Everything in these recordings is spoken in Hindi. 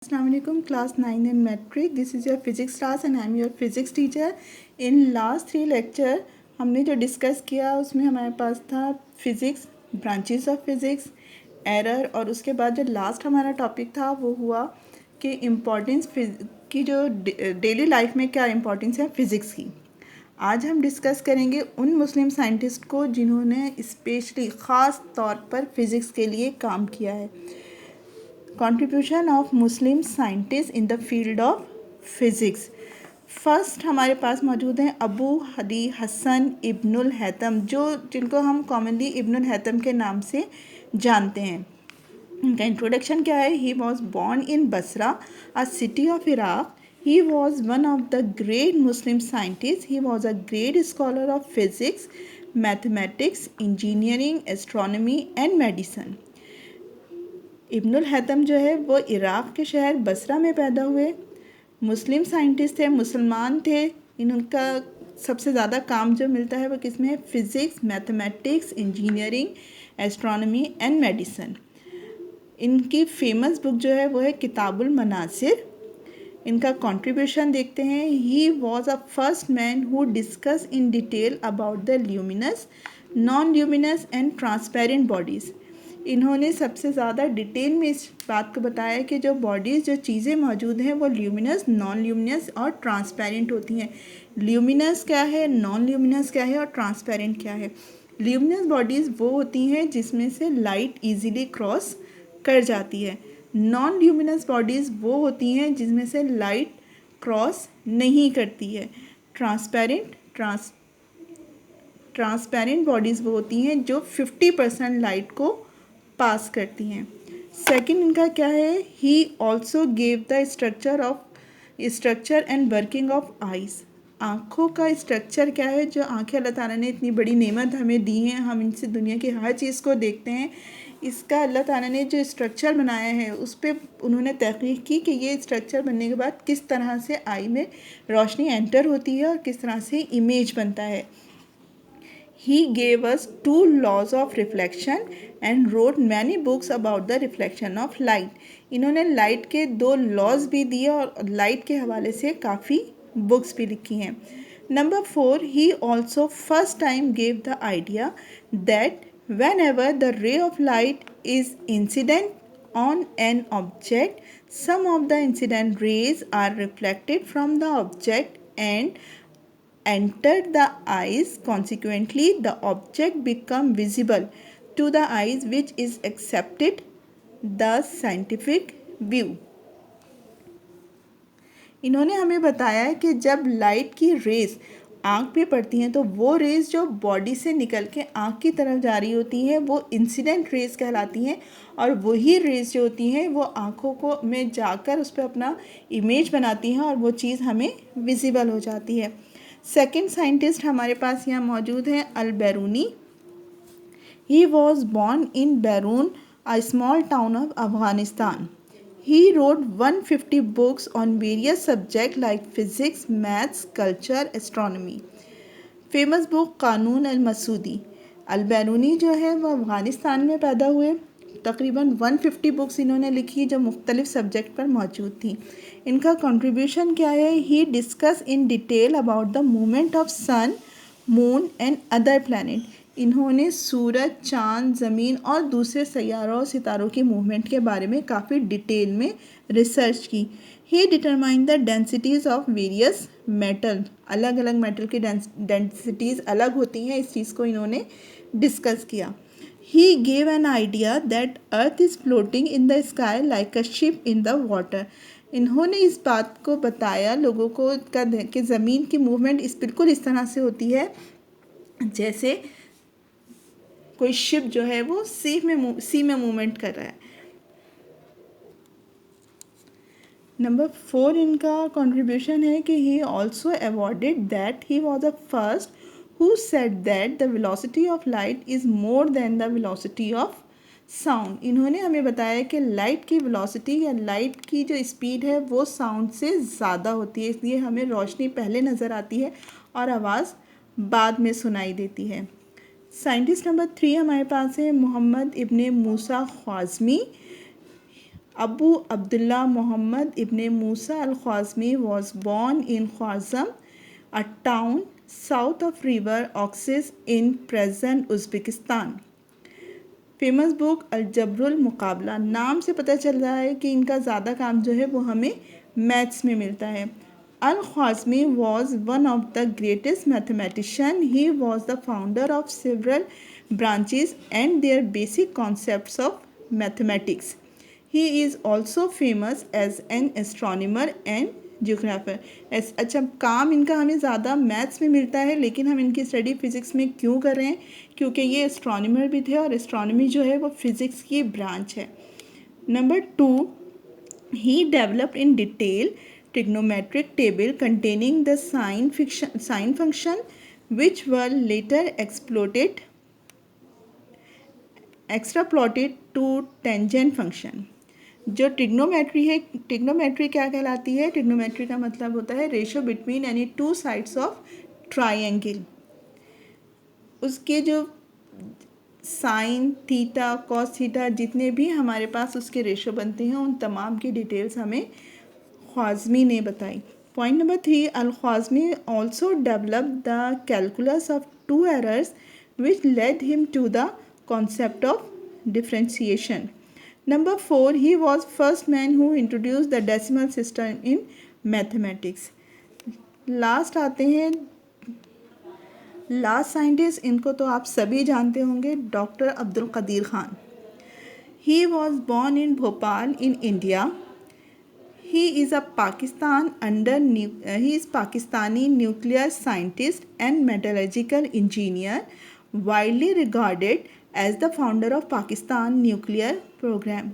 Assalamualaikum, class 9 in metric. This is your physics class and I am your physics teacher. In last 3 lecture हमने जो डिस्कस किया उसमें हमारे पास था physics, branches of physics, error, और उसके बाद जो लास्ट हमारा टॉपिक था वो हुआ कि इम्पोर्टेंस की जो डेली लाइफ में क्या इम्पोर्टेंस है फ़िज़िक्स की। आज हम डिस्कस करेंगे उन मुस्लिम साइंटिस्ट को जिन्होंने स्पेशली ख़ास तौर पर फ़िज़िक्स के लिए काम किया है। Contribution of Muslim scientist in the field of physics. First हमारे पास मौजूद हैं अबू अली हसन इब्नुल हैतम, जिनको हम कॉमनली इब्नुल हैतम के नाम से जानते हैं। इनका इंट्रोडक्शन क्या है? He was born in Basra, a city of Iraq. He was one of the great Muslim scientists. He was a great scholar of physics, mathematics, engineering, astronomy and medicine. Ibn al Haytham जो है वो इराक़ के शहर बसरा में पैदा हुए, मुस्लिम साइंटिस्ट थे, मुसलमान थे। इनका सबसे ज़्यादा काम जो मिलता है वो किस में है? Physics, mathematics, engineering, astronomy and medicine. इनकी फेमस बुक जो है वो है किताबुल मनासिर। इनका कंट्रीब्यूशन देखते हैं। He was a first man who discuss in detail about the luminous, non luminous and transparent bodies. इन्होंने सबसे ज़्यादा डिटेल में इस बात को बताया कि जो बॉडीज़, जो चीज़ें मौजूद हैं वो ल्यूमिनस, नॉन ल्यूमिनस और ट्रांसपेरेंट होती हैं। ल्यूमिनस क्या है, नॉन ल्यूमिनस क्या है और ट्रांसपेरेंट क्या है? ल्यूमिनस बॉडीज़ वो होती हैं जिसमें से लाइट इजीली क्रॉस कर जाती है। नॉन ल्यूमिनस बॉडीज़ वो होती हैं जिसमें से लाइट क्रॉस नहीं करती है। ट्रांसपेरेंट बॉडीज़ वो होती हैं जो 50% लाइट को पास करती हैं। सेकंड इनका क्या है? He also gave the structure and working of eyes. आँखों का स्ट्रक्चर क्या है? जो आँखें अल्लाह ताला ने इतनी बड़ी नेमत हमें दी हैं, हम इनसे दुनिया की हर चीज़ को देखते हैं। इसका अल्लाह ताला ने जो स्ट्रक्चर बनाया है उस पर उन्होंने तहकीक की कि ये स्ट्रक्चर बनने के बाद किस तरह से आई में रोशनी एंटर होती है और किस तरह से इमेज बनता है। He gave us 2 laws of reflection and wrote many books about the reflection of light. इन्होंने लाइट के 2 लॉज भी दिए और लाइट के हवाले से काफ़ी बुक्स भी लिखी हैं। Number 4, he also first time gave the idea that whenever the ray of light is incident on an object, some of the incident rays are reflected from the object and entered the eyes. Consequently, the object become visible to the eyes, which is accepted the scientific view. इन्होंने हमें बताया है कि जब लाइट की रेस आँख पे पड़ती हैं तो वो रेस जो बॉडी से निकल के आँख की तरफ जा रही होती हैं वो इंसिडेंट रेस कहलाती हैं, और वही रेस जो होती हैं वो आँखों को में जाकर उस पर अपना इमेज बनाती हैं और वो चीज़ हमें विजिबल हो जाती है। सेकंड साइंटिस्ट हमारे पास यहाँ मौजूद हैं Al-Biruni. He was born in Birun, a small town of Afghanistan. He wrote 150 books on various subjects like physics, maths, culture, astronomy. Famous book कानून अल-मसूदी। अल-बैरूनी जो है वह अफ़गानिस्तान में पैदा हुए। तकरीबन 150 बुक्स इन्होंने लिखी जो मुख्तलिफ सब्जेक्ट पर मौजूद थी। इनका कंट्रीब्यूशन क्या है? He discuss in detail about the movement of sun, moon and other planet. इन्होंने सूरज, चाँद, ज़मीन और दूसरे सैयारों और सितारों की मूवमेंट के बारे में काफ़ी डिटेल में रिसर्च की। He determine the densities of various metal. अलग अलग मेटल की डेंसिटीज़ अलग होती हैं, इस चीज़ को इन्होंने डिस्कस किया। He gave an idea that earth is floating in the sky like a ship in the water. इन्होंने इस बात को बताया लोगों को कि ज़मीन की मूवमेंट बिल्कुल इस तरह से होती है जैसे कोई शिप जो है वो सी में मूवमेंट कर रहा है। नंबर 4 इनका कंट्रीब्यूशन है कि he also awarded that he was the first who said that the velocity of light is more than the velocity of sound. इन्होंने हमें बताया कि लाइट की वेलोसिटी या लाइट की जो स्पीड है वो साउंड से ज़्यादा होती है, इसलिए हमें रोशनी पहले नज़र आती है और आवाज़ बाद में सुनाई देती है। साइंटिस्ट नंबर 3 हमारे पास है मोहम्मद इब्ने मूसा ख्वाज़मी। Abu Abdullah Muhammad ibn Musa al-Khwarizmi was born in Khwarizm, a town south of river Oxus in present Uzbekistan. Famous book अलजब्रुल मुकाबला, नाम से पता चल रहा है कि इनका ज़्यादा काम जो है वो हमें मैथ्स में मिलता है. Al Khwarizmi was one of the greatest mathematician. He was the founder of several branches and their basic concepts of mathematics. He is also famous as an astronomer and geographer. अच्छा, काम इनका हमें ज़्यादा मैथ्स में मिलता है, लेकिन हम इनकी स्टडी फिज़िक्स में क्यों कर रहे हैं? क्योंकि ये एस्ट्रोनॉमर भी थे और एस्ट्रोनॉमी जो है वो फिज़िक्स की ब्रांच है. Number 2, he developed in detail trigonometric table containing the sine function which were later extrapolated to tangent function. जो ट्रिग्नोमेट्री है, ट्रिग्नोमेट्री क्या कहलाती है? ट्रिग्नोमेट्री का मतलब होता है ratio between any two sides of triangle. उसके जो साइन थीटा कॉस थीटा जितने भी हमारे पास उसके रेशो बनते हैं उन तमाम की डिटेल्स हमें ख्वाज़मी ने बताई. Point number 3, Al Khwarizmi also develop the calculus of two errors which led him to the concept of differentiation. Number 4, he was first man who introduced the decimal system in mathematics. Last आते हैं लास्ट साइंटिस्ट, इनको तो आप सभी जानते होंगे, doctor Abdul Qadeer Khan. He was born in Bhopal in India. He is Pakistani nuclear scientist and metallurgical engineer, widely regarded as the founder of Pakistan nuclear program.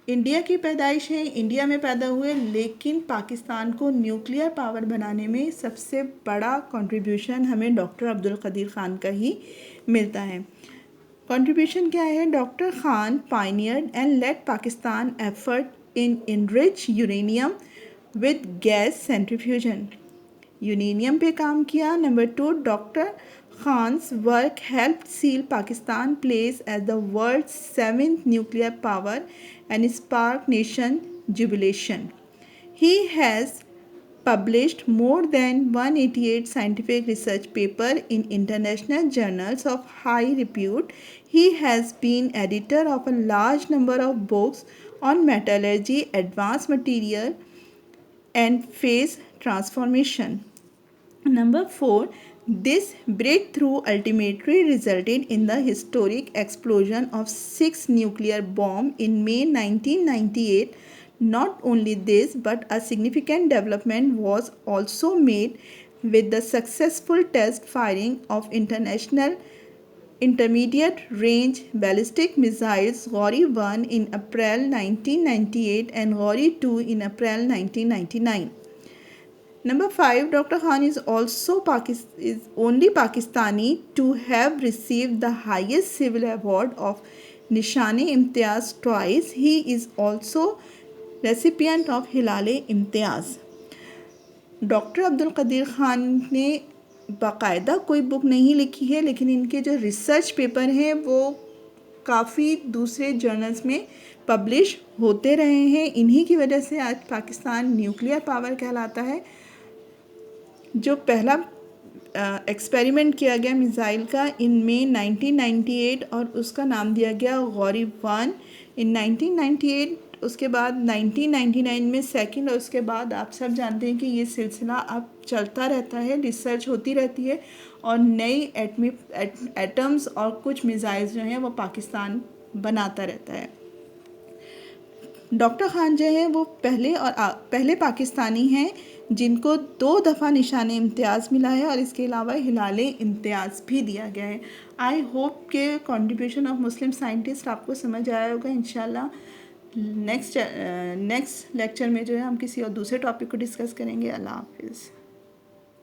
India की पैदाइश है, इंडिया में पैदा हुए, लेकिन पाकिस्तान को न्यूक्लियर पावर बनाने में सबसे बड़ा कंट्रीब्यूशन हमें डॉक्टर अब्दुल कदीर खान का ही मिलता है. कंट्रीब्यूशन क्या है? Doctor Khan pioneered and led Pakistan effort in enrich uranium with gas centrifugation. Uranium पे काम किया. Number 2, doctor Khan's work helped seal Pakistan place as the world's 7th nuclear power and spark nation jubilation. He has published more than 188 scientific research papers in international journals of high repute. He has been editor of a large number of books on metallurgy, advanced material, and phase transformation. Number 4, this breakthrough ultimately resulted in the historic explosion of 6 nuclear bombs in May 1998. Not only this, but a significant development was also made with the successful test firing of international intermediate range ballistic missiles Gauri-1 in April 1998 and Gauri-2 in April 1999. Number 5, Dr. Khan is also only Pakistani to have received the highest civil award of Nishan-e-Imtiaz twice. He is also recipient of Hilal-e-Imtiaz. Doctor Abdul Qadeer Khan ने बाकायदा कोई बुक नहीं लिखी है, लेकिन इनके जो रिसर्च पेपर हैं वो काफ़ी दूसरे जर्नल्स में पब्लिश होते रहे हैं. इन्हीं की वजह से आज पाकिस्तान न्यूक्लियर पावर कहलाता है. जो पहला एक्सपेरिमेंट किया गया मिसाइल का इन मई 1998 और उसका नाम दिया गया गौरी-1 इन 1998. उसके बाद 1999 में सेकंड, और उसके बाद आप सब जानते हैं कि ये सिलसिला अब चलता रहता है, रिसर्च होती रहती है और नई एटम्स और कुछ मिसाइल्स जो हैं वो पाकिस्तान बनाता रहता है. डॉक्टर खान जो है वो पहले पाकिस्तानी हैं जिनको 2 दफ़ा निशान-ए-इम्तियाज़ मिला है और इसके अलावा हिलाल-ए-इम्तियाज़ भी दिया गया है. आई होप के कंट्रीब्यूशन ऑफ मुस्लिम साइंटिस्ट आपको समझ आया होगा. इंशाल्लाह नेक्स्ट लेक्चर में जो है हम किसी और दूसरे टॉपिक को डिस्कस करेंगे. अल्लाह हाफिज़.